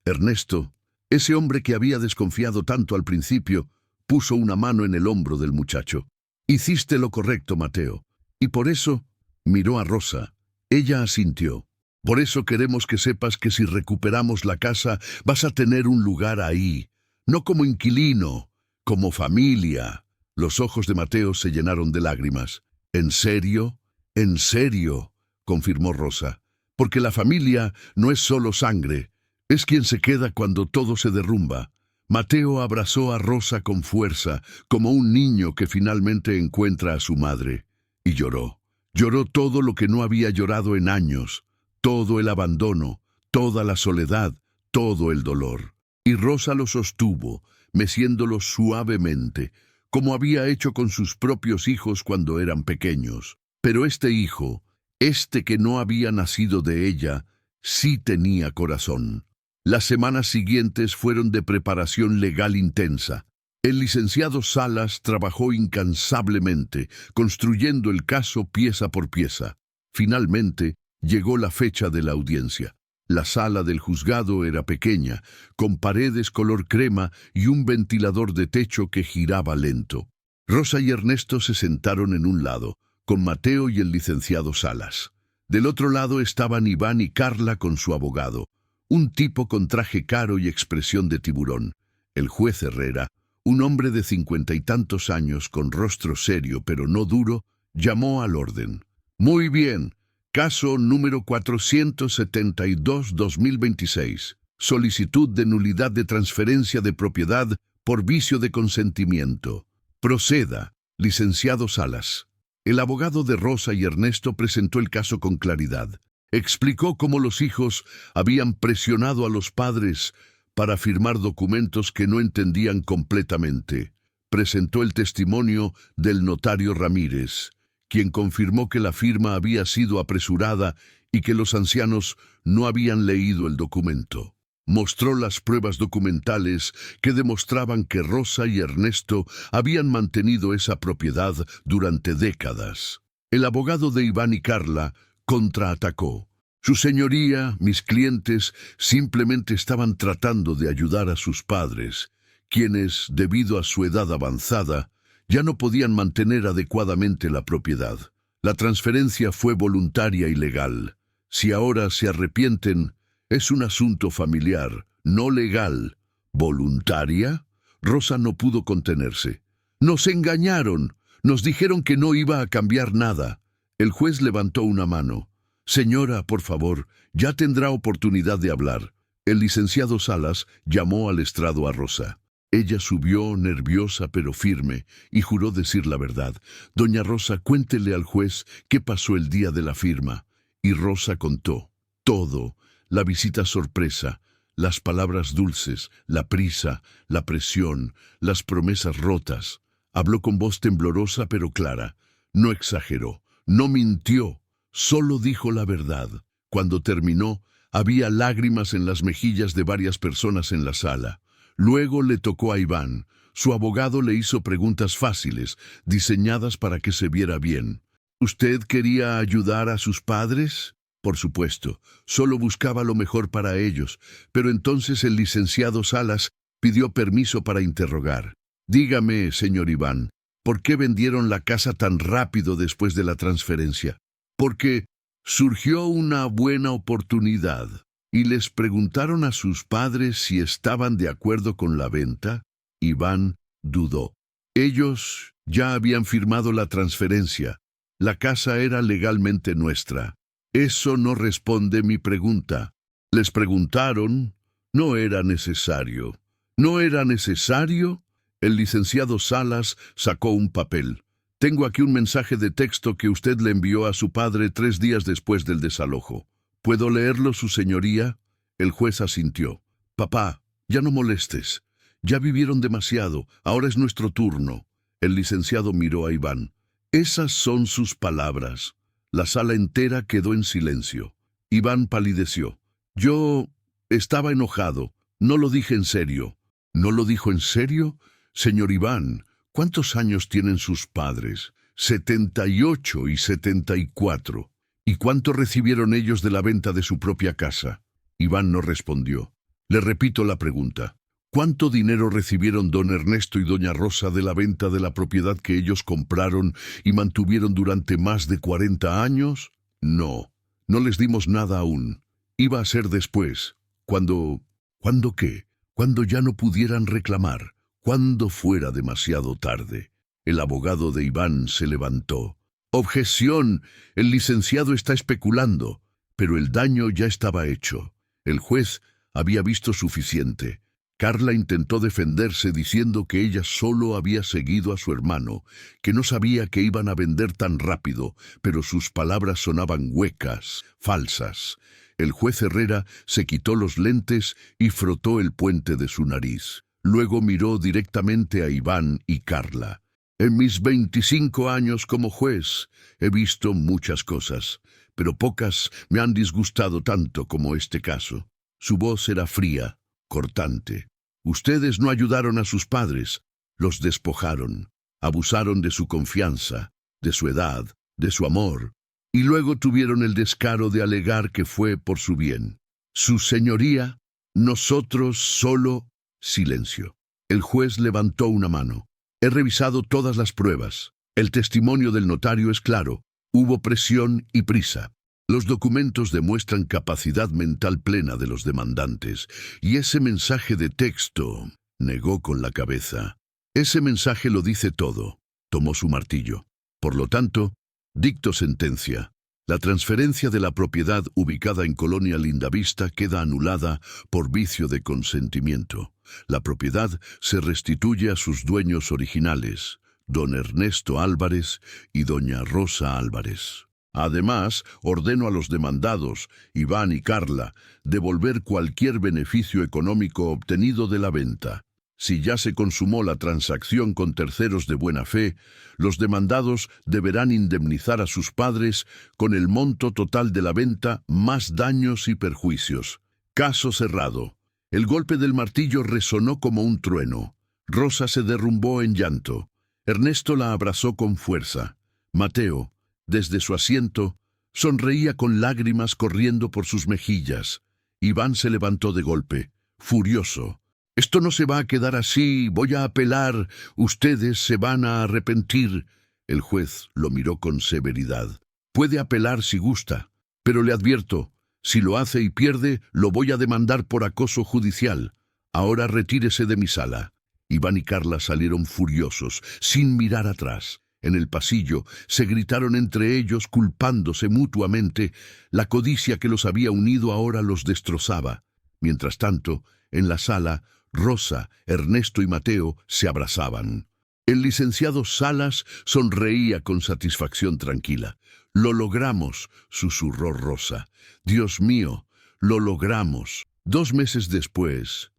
Ernesto, ese hombre que había desconfiado tanto al principio, puso una mano en el hombro del muchacho. «Hiciste lo correcto, Mateo. Y por eso miró a Rosa. Ella asintió. Por eso queremos que sepas que si recuperamos la casa, vas a tener un lugar ahí. No como inquilino, como familia. Los ojos de Mateo se llenaron de lágrimas. ¿En serio? ¿En serio?, confirmó Rosa. Porque la familia no es solo sangre, es quien se queda cuando todo se derrumba. Mateo abrazó a Rosa con fuerza, como un niño que finalmente encuentra a su madre. Y lloró. Lloró todo lo que no había llorado en años. Todo el abandono, toda la soledad, todo el dolor. Y Rosa lo sostuvo, meciéndolo suavemente, como había hecho con sus propios hijos cuando eran pequeños. Pero este hijo, este que no había nacido de ella, sí tenía corazón. Las semanas siguientes fueron de preparación legal intensa. El licenciado Salas trabajó incansablemente, construyendo el caso pieza por pieza. Finalmente, llegó la fecha de la audiencia. La sala del juzgado era pequeña, con paredes color crema y un ventilador de techo que giraba lento. Rosa y Ernesto se sentaron en un lado, con Mateo y el licenciado Salas. Del otro lado estaban Iván y Carla con su abogado, un tipo con traje caro y expresión de tiburón. El juez Herrera, un hombre de 50 y tantos años con rostro serio pero no duro, llamó al orden. Muy bien. Caso número 472-2026. Solicitud de nulidad de transferencia de propiedad por vicio de consentimiento. Proceda, licenciado Salas. El abogado de Rosa y Ernesto presentó el caso con claridad. Explicó cómo los hijos habían presionado a los padres para firmar documentos que no entendían completamente. Presentó el testimonio del notario Ramírez, quien confirmó que la firma había sido apresurada y que los ancianos no habían leído el documento. Mostró las pruebas documentales que demostraban que Rosa y Ernesto habían mantenido esa propiedad durante décadas. El abogado de Iván y Carla contraatacó. Su señoría, mis clientes, simplemente estaban tratando de ayudar a sus padres, quienes, debido a su edad avanzada, ya no podían mantener adecuadamente la propiedad. La transferencia fue voluntaria y legal. Si ahora se arrepienten, es un asunto familiar, no legal. ¿Voluntaria? Rosa no pudo contenerse. Nos engañaron. Nos dijeron que no iba a cambiar nada. El juez levantó una mano. Señora, por favor, ya tendrá oportunidad de hablar. El licenciado Salas llamó al estrado a Rosa. Ella subió, nerviosa pero firme, y juró decir la verdad. Doña Rosa, cuéntele al juez qué pasó el día de la firma. Y Rosa contó. Todo. La visita sorpresa, las palabras dulces, la prisa, la presión, las promesas rotas. Habló con voz temblorosa pero clara. No exageró, no mintió, solo dijo la verdad. Cuando terminó, había lágrimas en las mejillas de varias personas en la sala. Luego le tocó a Iván. Su abogado le hizo preguntas fáciles, diseñadas para que se viera bien. ¿Usted quería ayudar a sus padres? Por supuesto, solo buscaba lo mejor para ellos, pero entonces el licenciado Salas pidió permiso para interrogar. Dígame, señor Iván, ¿por qué vendieron la casa tan rápido después de la transferencia? Porque surgió una buena oportunidad. ¿Y les preguntaron a sus padres si estaban de acuerdo con la venta? Iván dudó. Ellos ya habían firmado la transferencia. La casa era legalmente nuestra. Eso no responde mi pregunta. Les preguntaron, no era necesario. ¿No era necesario? El licenciado Salas sacó un papel. Tengo aquí un mensaje de texto que usted le envió a su padre 3 días después del desalojo. ¿Puedo leerlo, su señoría? El juez asintió. Papá, ya no molestes. Ya vivieron demasiado, ahora es nuestro turno. El licenciado miró a Iván. Esas son sus palabras. La sala entera quedó en silencio. Iván palideció. Yo estaba enojado. No lo dije en serio. ¿No lo dijo en serio? Señor Iván, ¿cuántos años tienen sus padres? 78 y 74. ¿Y cuánto recibieron ellos de la venta de su propia casa? Iván no respondió. Le repito la pregunta. ¿Cuánto dinero recibieron don Ernesto y doña Rosa de la venta de la propiedad que ellos compraron y mantuvieron durante más de 40 años? No, no les dimos nada aún. Iba a ser después, cuando... ¿Cuándo qué? Cuando ya no pudieran reclamar, cuando fuera demasiado tarde. El abogado de Iván se levantó. Objeción, el licenciado está especulando, pero el daño ya estaba hecho. El juez había visto suficiente. Carla intentó defenderse diciendo que ella solo había seguido a su hermano, que no sabía que iban a vender tan rápido, pero sus palabras sonaban huecas, falsas. El juez Herrera se quitó los lentes y frotó el puente de su nariz. Luego miró directamente a Iván y Carla. En mis 25 años como juez he visto muchas cosas, pero pocas me han disgustado tanto como este caso. Su voz era fría, cortante. Ustedes no ayudaron a sus padres, los despojaron, abusaron de su confianza, de su edad, de su amor, y luego tuvieron el descaro de alegar que fue por su bien. Su señoría, nosotros solo... Silencio. El juez levantó una mano. He revisado todas las pruebas. El testimonio del notario es claro. Hubo presión y prisa. Los documentos demuestran capacidad mental plena de los demandantes, y ese mensaje de texto, negó con la cabeza. Ese mensaje lo dice todo. Tomó su martillo. Por lo tanto, dicto sentencia. La transferencia de la propiedad ubicada en Colonia Lindavista queda anulada por vicio de consentimiento. La propiedad se restituye a sus dueños originales, don Ernesto Álvarez y doña Rosa Álvarez. Además, ordeno a los demandados, Iván y Carla, devolver cualquier beneficio económico obtenido de la venta. Si ya se consumó la transacción con terceros de buena fe, los demandados deberán indemnizar a sus padres con el monto total de la venta más daños y perjuicios. Caso cerrado. El golpe del martillo resonó como un trueno. Rosa se derrumbó en llanto. Ernesto la abrazó con fuerza. Mateo, desde su asiento, sonreía con lágrimas corriendo por sus mejillas. Iván se levantó de golpe, furioso. «Esto no se va a quedar así, voy a apelar, ustedes se van a arrepentir». El juez lo miró con severidad. «Puede apelar si gusta, pero le advierto, si lo hace y pierde, lo voy a demandar por acoso judicial. Ahora retírese de mi sala». Iván y Carla salieron furiosos, sin mirar atrás. En el pasillo se gritaron entre ellos culpándose mutuamente. La codicia que los había unido ahora los destrozaba. Mientras tanto, en la sala, Rosa, Ernesto y Mateo se abrazaban. El licenciado Salas sonreía con satisfacción tranquila. «Lo logramos», susurró Rosa. «Dios mío, lo logramos». 2 meses después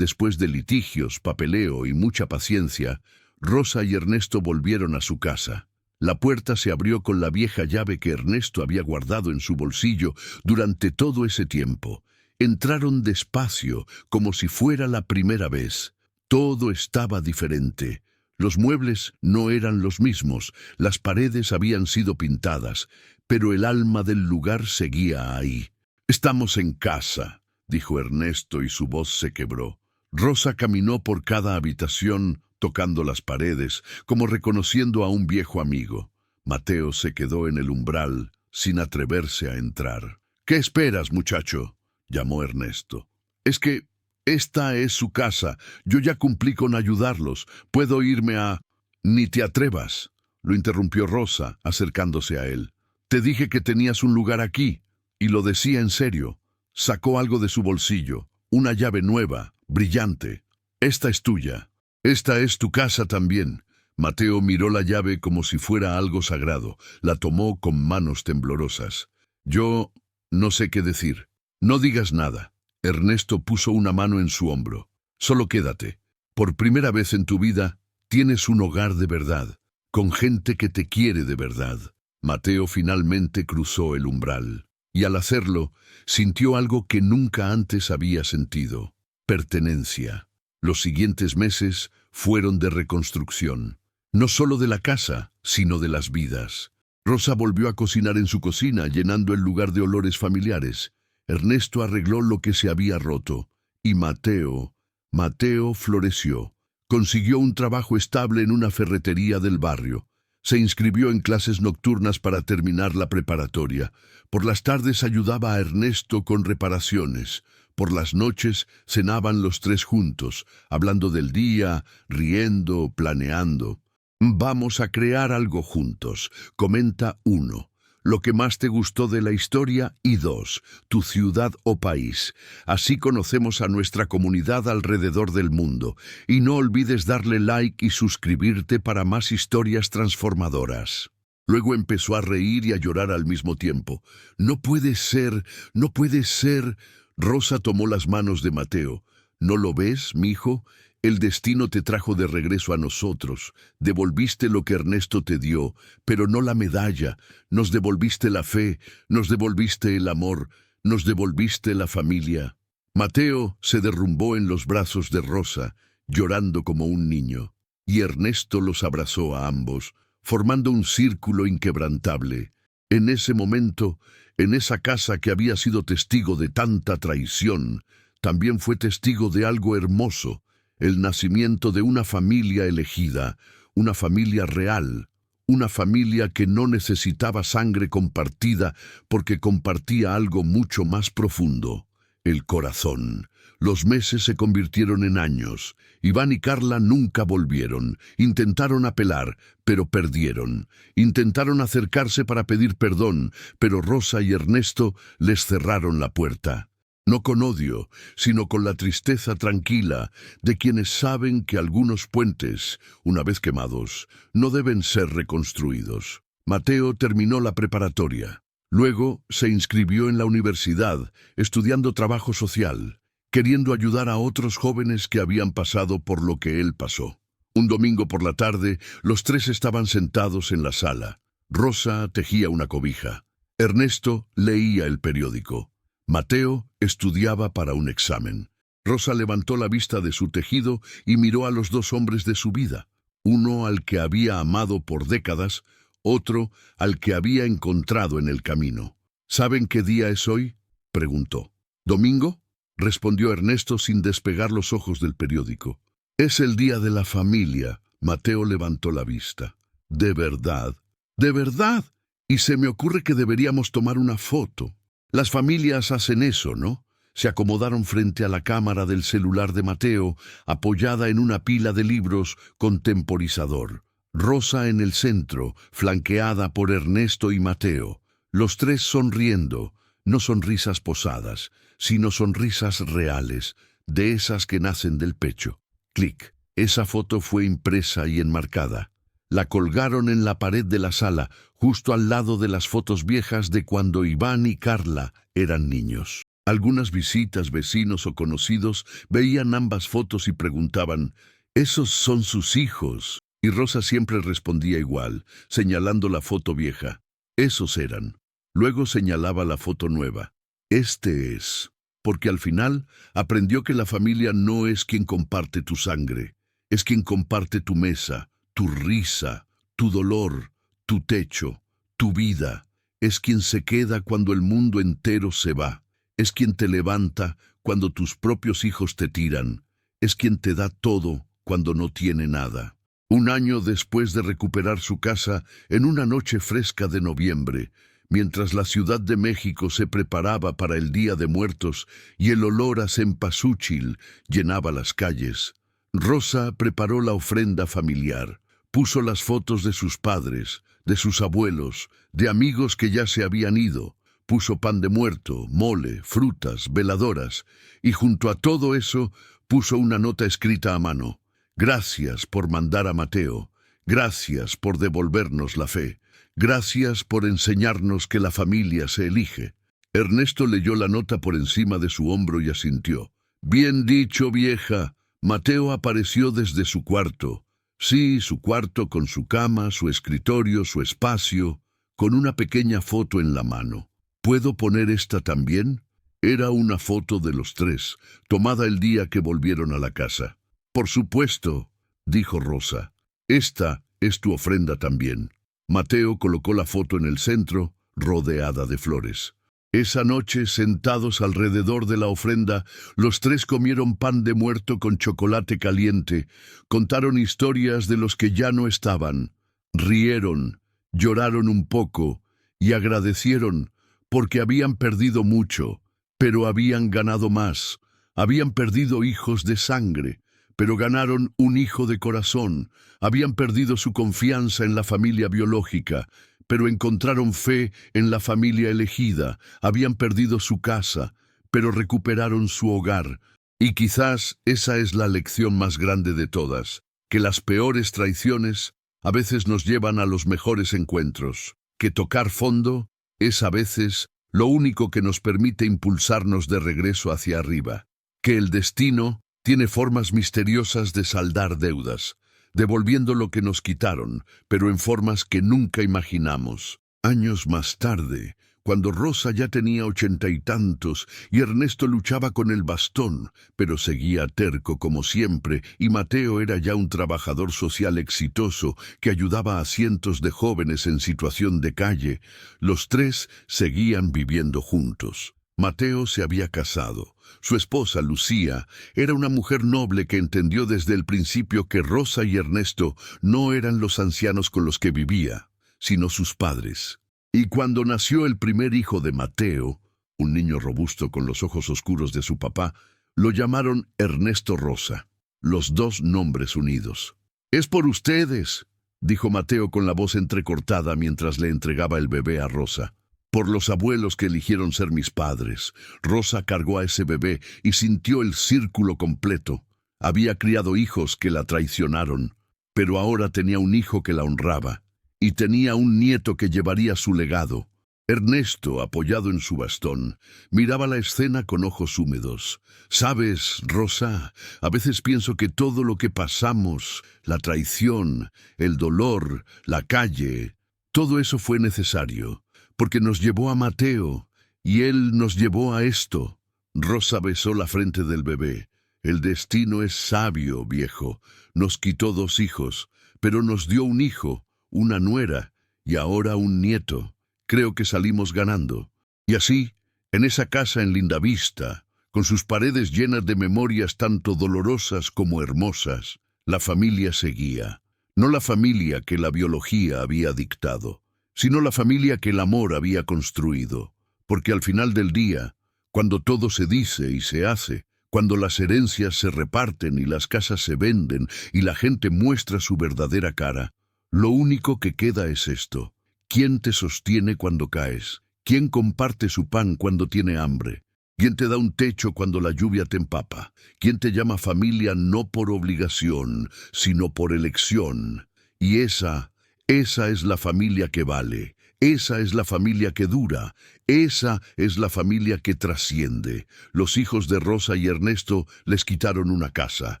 de litigios, papeleo y mucha paciencia, Rosa y Ernesto volvieron a su casa. La puerta se abrió con la vieja llave que Ernesto había guardado en su bolsillo durante todo ese tiempo. Entraron despacio, como si fuera la primera vez. Todo estaba diferente. Los muebles no eran los mismos, las paredes habían sido pintadas, pero el alma del lugar seguía ahí. «Estamos en casa», dijo Ernesto y su voz se quebró. Rosa caminó por cada habitación, tocando las paredes, como reconociendo a un viejo amigo. Mateo se quedó en el umbral, sin atreverse a entrar. «¿Qué esperas, muchacho?», llamó Ernesto. «Es que esta es su casa. Yo ya cumplí con ayudarlos. Puedo irme a...» «Ni te atrevas», lo interrumpió Rosa, acercándose a él. «Te dije que tenías un lugar aquí». Y lo decía en serio. Sacó algo de su bolsillo, una llave nueva, brillante. «Esta es tuya. Esta es tu casa también». Mateo miró la llave como si fuera algo sagrado. La tomó con manos temblorosas. «Yo no sé qué decir». «No digas nada». Ernesto puso una mano en su hombro. «Solo quédate. Por primera vez en tu vida tienes un hogar de verdad, con gente que te quiere de verdad». Mateo finalmente cruzó el umbral, y al hacerlo, sintió algo que nunca antes había sentido: pertenencia. Los siguientes meses fueron de reconstrucción, no solo de la casa, sino de las vidas. Rosa volvió a cocinar en su cocina, llenando el lugar de olores familiares. Ernesto arregló lo que se había roto, y Mateo Mateo floreció. Consiguió un trabajo estable en una ferretería del barrio. Se inscribió en clases nocturnas para terminar la preparatoria. Por las tardes ayudaba a Ernesto con reparaciones. Por las noches cenaban los tres juntos, hablando del día, riendo, planeando. Vamos a crear algo juntos, comenta 1. Lo que más te gustó de la historia y 2. Tu ciudad o país. Así conocemos a nuestra comunidad alrededor del mundo. Y no olvides darle like y suscribirte para más historias transformadoras. Luego empezó a reír y a llorar al mismo tiempo. No puede ser, no puede ser. Rosa tomó las manos de Mateo. ¿No lo ves, mijo? El destino te trajo de regreso a nosotros. Devolviste lo que Ernesto te dio, pero no la medalla. Nos devolviste la fe, nos devolviste el amor, nos devolviste la familia. Mateo se derrumbó en los brazos de Rosa, llorando como un niño, y Ernesto los abrazó a ambos, formando un círculo inquebrantable. En ese momento, en esa casa que había sido testigo de tanta traición, también fue testigo de algo hermoso, el nacimiento de una familia elegida, una familia real, una familia que no necesitaba sangre compartida porque compartía algo mucho más profundo, el corazón. Los meses se convirtieron en años. Iván y Carla nunca volvieron. Intentaron apelar, pero perdieron. Intentaron acercarse para pedir perdón, pero Rosa y Ernesto les cerraron la puerta. No con odio, sino con la tristeza tranquila de quienes saben que algunos puentes, una vez quemados, no deben ser reconstruidos. Mateo terminó la preparatoria. Luego se inscribió en la universidad, estudiando trabajo social, queriendo ayudar a otros jóvenes que habían pasado por lo que él pasó. Un domingo por la tarde, los tres estaban sentados en la sala. Rosa tejía una cobija. Ernesto leía el periódico. Mateo estudiaba para un examen. Rosa levantó la vista de su tejido y miró a los dos hombres de su vida, uno al que había amado por décadas, otro al que había encontrado en el camino. ¿Saben qué día es hoy?, preguntó. ¿Domingo?, respondió Ernesto sin despegar los ojos del periódico. Es el día de la familia. Mateo levantó la vista. ¿De verdad? ¿De verdad? Y se me ocurre que deberíamos tomar una foto. Las familias hacen eso, ¿no? Se acomodaron frente a la cámara del celular de Mateo, apoyada en una pila de libros con temporizador. Rosa en el centro, flanqueada por Ernesto y Mateo. Los tres sonriendo, no sonrisas posadas, sino sonrisas reales, de esas que nacen del pecho. Clic. Esa foto fue impresa y enmarcada. La colgaron en la pared de la sala, justo al lado de las fotos viejas de cuando Iván y Carla eran niños. Algunas visitas, vecinos o conocidos veían ambas fotos y preguntaban, «¿Esos son sus hijos?». Y Rosa siempre respondía igual, señalando la foto vieja. «Esos eran». Luego señalaba la foto nueva. «Este es». Porque al final aprendió que la familia no es quien comparte tu sangre, es quien comparte tu mesa, tu risa, tu dolor, tu techo, tu vida. Es quien se queda cuando el mundo entero se va. Es quien te levanta cuando tus propios hijos te tiran. Es quien te da todo cuando no tiene nada. Un año después de recuperar su casa, en una noche fresca de noviembre, mientras la Ciudad de México se preparaba para el Día de Muertos y el olor a cempasúchil llenaba las calles, Rosa preparó la ofrenda familiar. Puso las fotos de sus padres, de sus abuelos, de amigos que ya se habían ido. Puso pan de muerto, mole, frutas, veladoras, y junto a todo eso puso una nota escrita a mano. Gracias por mandar a Mateo. Gracias por devolvernos la fe. Gracias por enseñarnos que la familia se elige. Ernesto leyó la nota por encima de su hombro y asintió. Bien dicho, vieja. Mateo apareció desde su cuarto. Sí, su cuarto con su cama, su escritorio, su espacio, con una pequeña foto en la mano. ¿Puedo poner esta también? Era una foto de los tres, tomada el día que volvieron a la casa. Por supuesto, dijo Rosa. Esta es tu ofrenda también. Mateo colocó la foto en el centro, rodeada de flores. Esa noche, sentados alrededor de la ofrenda, los tres comieron pan de muerto con chocolate caliente, contaron historias de los que ya no estaban, rieron, lloraron un poco y agradecieron porque habían perdido mucho, pero habían ganado más. Habían perdido hijos de sangre, pero ganaron un hijo de corazón. Habían perdido su confianza en la familia biológica, pero encontraron fe en la familia elegida. Habían perdido su casa, pero recuperaron su hogar. Y quizás esa es la lección más grande de todas, que las peores traiciones a veces nos llevan a los mejores encuentros, que tocar fondo es a veces lo único que nos permite impulsarnos de regreso hacia arriba, que el destino tiene formas misteriosas de saldar deudas, devolviendo lo que nos quitaron, pero en formas que nunca imaginamos. Años más tarde, cuando Rosa ya tenía 80 y tantos y Ernesto luchaba con el bastón, pero seguía terco como siempre, y Mateo era ya un trabajador social exitoso que ayudaba a cientos de jóvenes en situación de calle, los tres seguían viviendo juntos. Mateo se había casado. Su esposa, Lucía, era una mujer noble que entendió desde el principio que Rosa y Ernesto no eran los ancianos con los que vivía, sino sus padres. Y cuando nació el primer hijo de Mateo, un niño robusto con los ojos oscuros de su papá, lo llamaron Ernesto Rosa, los dos nombres unidos. «Es por ustedes», dijo Mateo con la voz entrecortada mientras le entregaba el bebé a Rosa. «Por los abuelos que eligieron ser mis padres». Rosa cargó a ese bebé y sintió el círculo completo. Había criado hijos que la traicionaron, pero ahora tenía un hijo que la honraba. Y tenía un nieto que llevaría su legado. Ernesto, apoyado en su bastón, miraba la escena con ojos húmedos. «Sabes, Rosa, a veces pienso que todo lo que pasamos, la traición, el dolor, la calle, todo eso fue necesario, porque nos llevó a Mateo, y él nos llevó a esto». Rosa besó la frente del bebé. «El destino es sabio, viejo. Nos quitó 2 hijos, pero nos dio un hijo, una nuera y ahora un nieto. Creo que salimos ganando». Y así, en esa casa en Lindavista, con sus paredes llenas de memorias tanto dolorosas como hermosas, la familia seguía. No la familia que la biología había dictado, sino la familia que el amor había construido. Porque al final del día, cuando todo se dice y se hace, cuando las herencias se reparten y las casas se venden y la gente muestra su verdadera cara, lo único que queda es esto: ¿quién te sostiene cuando caes? ¿Quién comparte su pan cuando tiene hambre? ¿Quién te da un techo cuando la lluvia te empapa? ¿Quién te llama familia no por obligación, sino por elección? Y esa es la familia que vale. Esa es la familia que dura. Esa es la familia que trasciende. Los hijos de Rosa y Ernesto les quitaron una casa,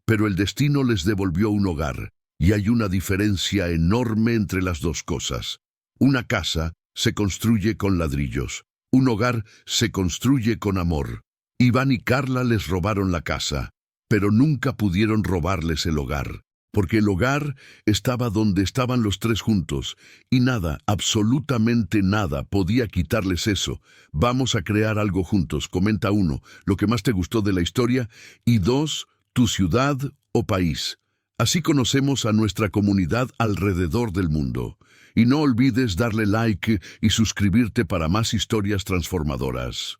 pero el destino les devolvió un hogar. Y hay una diferencia enorme entre las dos cosas. Una casa se construye con ladrillos. Un hogar se construye con amor. Iván y Carla les robaron la casa, pero nunca pudieron robarles el hogar, porque el hogar estaba donde estaban los tres juntos, y nada, absolutamente nada, podía quitarles eso. «Vamos a crear algo juntos», comenta uno, lo que más te gustó de la historia, y 2, tu ciudad o país. Así conocemos a nuestra comunidad alrededor del mundo. Y no olvides darle like y suscribirte para más historias transformadoras.